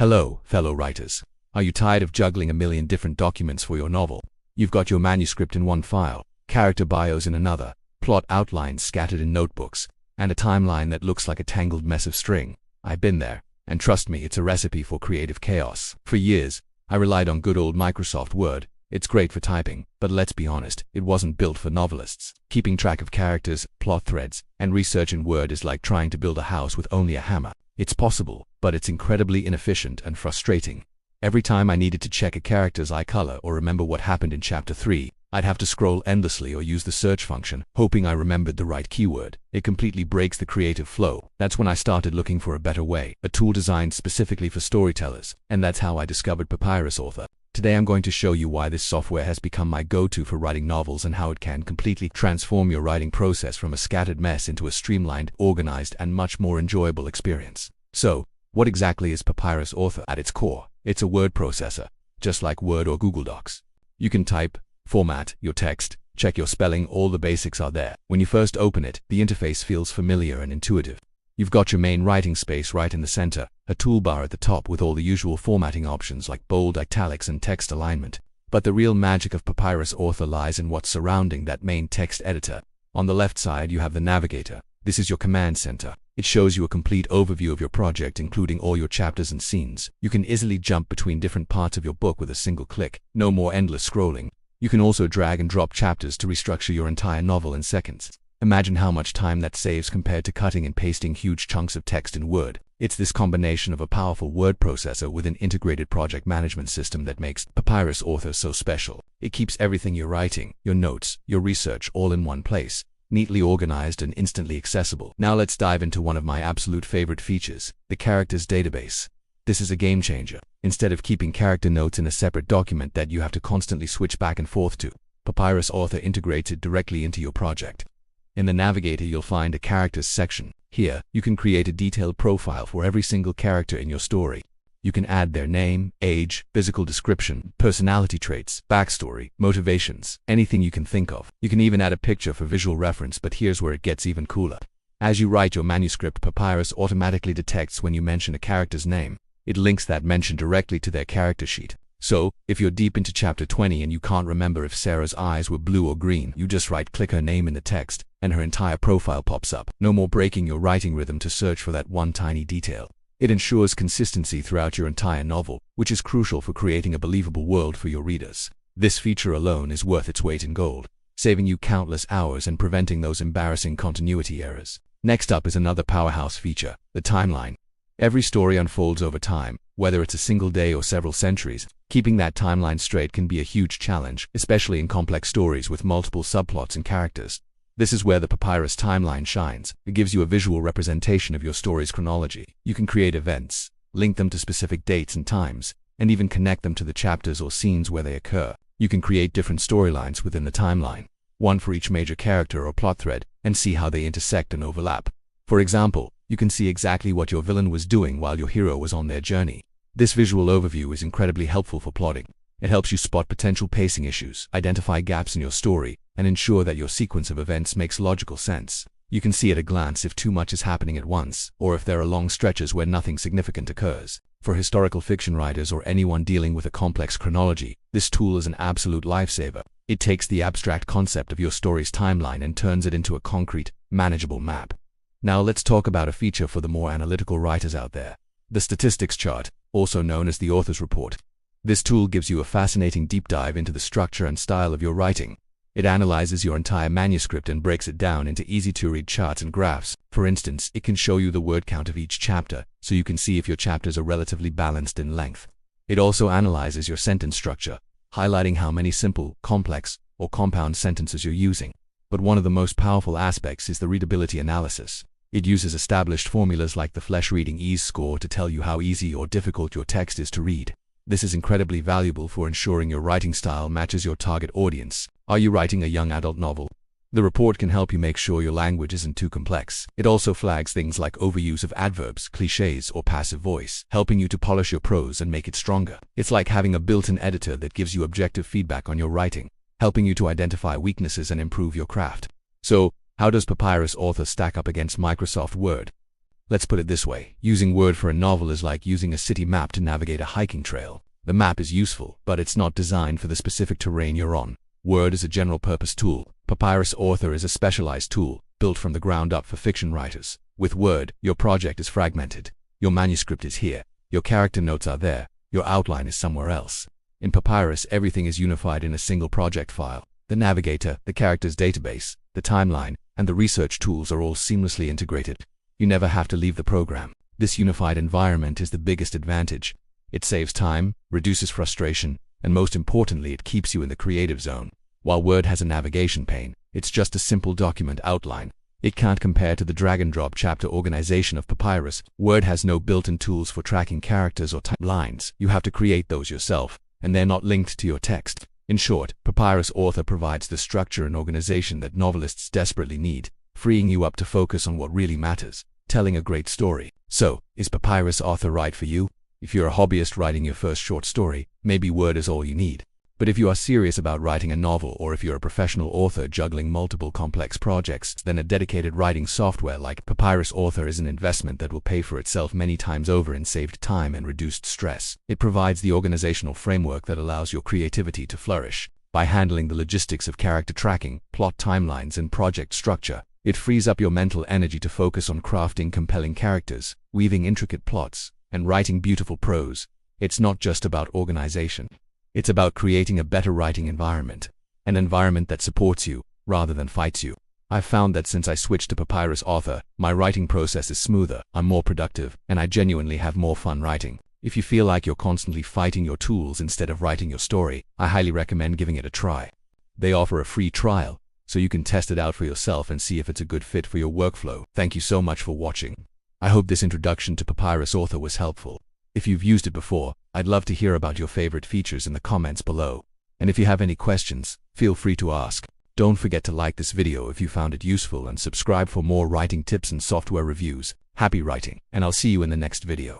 Hello, fellow writers. Are you tired of juggling a million different documents for your novel? You've got your manuscript in one file, character bios in another, plot outlines scattered in notebooks, and a timeline that looks like a tangled mess of string. I've been there, and trust me, it's a recipe for creative chaos. For years, I relied on good old Microsoft Word. It's great for typing, but let's be honest, it wasn't built for novelists. Keeping track of characters, plot threads, and research in Word is like trying to build a house with only a hammer. It's possible, but it's incredibly inefficient and frustrating. Every time I needed to check a character's eye color or remember what happened in Chapter 3, I'd have to scroll endlessly or use the search function, hoping I remembered the right keyword. It completely breaks the creative flow. That's when I started looking for a better way, a tool designed specifically for storytellers, and that's how I discovered Papyrus Author. Today I'm going to show you why this software has become my go-to for writing novels and how it can completely transform your writing process from a scattered mess into a streamlined, organized, and much more enjoyable experience. So, what exactly is Papyrus Author at its core? It's a word processor, just like Word or Google Docs. You can type, format your text, check your spelling, all the basics are there. When you first open it, the interface feels familiar and intuitive. You've got your main writing space right in the center, a toolbar at the top with all the usual formatting options like bold, italics, and text alignment. But the real magic of Papyrus Author lies in what's surrounding that main text editor. On the left side, you have the navigator. This is your command center. It shows you a complete overview of your project, including all your chapters and scenes. You can easily jump between different parts of your book with a single click. No more endless scrolling. You can also drag and drop chapters to restructure your entire novel in seconds. Imagine how much time that saves compared to cutting and pasting huge chunks of text in Word. It's this combination of a powerful word processor with an integrated project management system that makes Papyrus Author so special. It keeps everything you're writing, your notes, your research, all in one place, neatly organized and instantly accessible. Now let's dive into one of my absolute favorite features, the characters database. This is a game changer. Instead of keeping character notes in a separate document that you have to constantly switch back and forth to, Papyrus Author integrates it directly into your project. In the navigator, you'll find a characters section. Here, you can create a detailed profile for every single character in your story. You can add their name, age, physical description, personality traits, backstory, motivations, anything you can think of. You can even add a picture for visual reference, but here's where it gets even cooler. As you write your manuscript, Papyrus automatically detects when you mention a character's name. It links that mention directly to their character sheet. So, if you're deep into Chapter 20 and you can't remember if Sarah's eyes were blue or green, you just right-click her name in the text, and her entire profile pops up. No more breaking your writing rhythm to search for that one tiny detail. It ensures consistency throughout your entire novel, which is crucial for creating a believable world for your readers. This feature alone is worth its weight in gold, saving you countless hours and preventing those embarrassing continuity errors. Next up is another powerhouse feature, the timeline. Every story unfolds over time, whether it's a single day or several centuries. Keeping that timeline straight can be a huge challenge, especially in complex stories with multiple subplots and characters. This is where the Papyrus timeline shines. It gives you a visual representation of your story's chronology. You can create events, link them to specific dates and times, and even connect them to the chapters or scenes where they occur. You can create different storylines within the timeline, one for each major character or plot thread, and see how they intersect and overlap. For example, you can see exactly what your villain was doing while your hero was on their journey. This visual overview is incredibly helpful for plotting. It helps you spot potential pacing issues, identify gaps in your story, and ensure that your sequence of events makes logical sense. You can see at a glance if too much is happening at once, or if there are long stretches where nothing significant occurs. For historical fiction writers or anyone dealing with a complex chronology, this tool is an absolute lifesaver. It takes the abstract concept of your story's timeline and turns it into a concrete, manageable map. Now let's talk about a feature for the more analytical writers out there. The statistics chart, also known as the author's report. This tool gives you a fascinating deep dive into the structure and style of your writing. It analyzes your entire manuscript and breaks it down into easy-to-read charts and graphs. For instance, it can show you the word count of each chapter, so you can see if your chapters are relatively balanced in length. It also analyzes your sentence structure, highlighting how many simple, complex, or compound sentences you're using. But one of the most powerful aspects is the readability analysis. It uses established formulas like the Flesch Reading Ease score to tell you how easy or difficult your text is to read. This is incredibly valuable for ensuring your writing style matches your target audience. Are you writing a young adult novel? The report can help you make sure your language isn't too complex. It also flags things like overuse of adverbs, cliches, or passive voice, helping you to polish your prose and make it stronger. It's like having a built-in editor that gives you objective feedback on your writing, helping you to identify weaknesses and improve your craft. So, how does Papyrus Author stack up against Microsoft Word? Let's put it this way. Using Word for a novel is like using a city map to navigate a hiking trail. The map is useful, but it's not designed for the specific terrain you're on. Word is a general-purpose tool. Papyrus Author is a specialized tool, built from the ground up for fiction writers. With Word, your project is fragmented. Your manuscript is here. Your character notes are there. Your outline is somewhere else. In Papyrus, everything is unified in a single project file. The navigator, the character's database, the timeline, and the research tools are all seamlessly integrated. You never have to leave the program. This unified environment is the biggest advantage. It saves time, reduces frustration, and most importantly, it keeps you in the creative zone. While Word has a navigation pane, it's just a simple document outline. It can't compare to the drag-and-drop chapter organization of Papyrus. Word has no built-in tools for tracking characters or timelines. You have to create those yourself, and they're not linked to your text. In short, Papyrus Author provides the structure and organization that novelists desperately need, freeing you up to focus on what really matters, telling a great story. So, is Papyrus Author right for you? If you're a hobbyist writing your first short story, maybe Word is all you need. But if you are serious about writing a novel, or if you're a professional author juggling multiple complex projects, then a dedicated writing software like Papyrus Author is an investment that will pay for itself many times over in saved time and reduced stress. It provides the organizational framework that allows your creativity to flourish. By handling the logistics of character tracking, plot timelines, and project structure, it frees up your mental energy to focus on crafting compelling characters, weaving intricate plots, and writing beautiful prose. It's not just about organization. It's about creating a better writing environment, an environment that supports you rather than fights you. I've found that since I switched to Papyrus Author, my writing process is smoother, I'm more productive, and I genuinely have more fun writing. If you feel like you're constantly fighting your tools instead of writing your story, I highly recommend giving it a try. They offer a free trial, so you can test it out for yourself and see if it's a good fit for your workflow. Thank you so much for watching. I hope this introduction to Papyrus Author was helpful. If you've used it before, I'd love to hear about your favorite features in the comments below. And if you have any questions, feel free to ask. Don't forget to like this video if you found it useful and subscribe for more writing tips and software reviews. Happy writing, and I'll see you in the next video.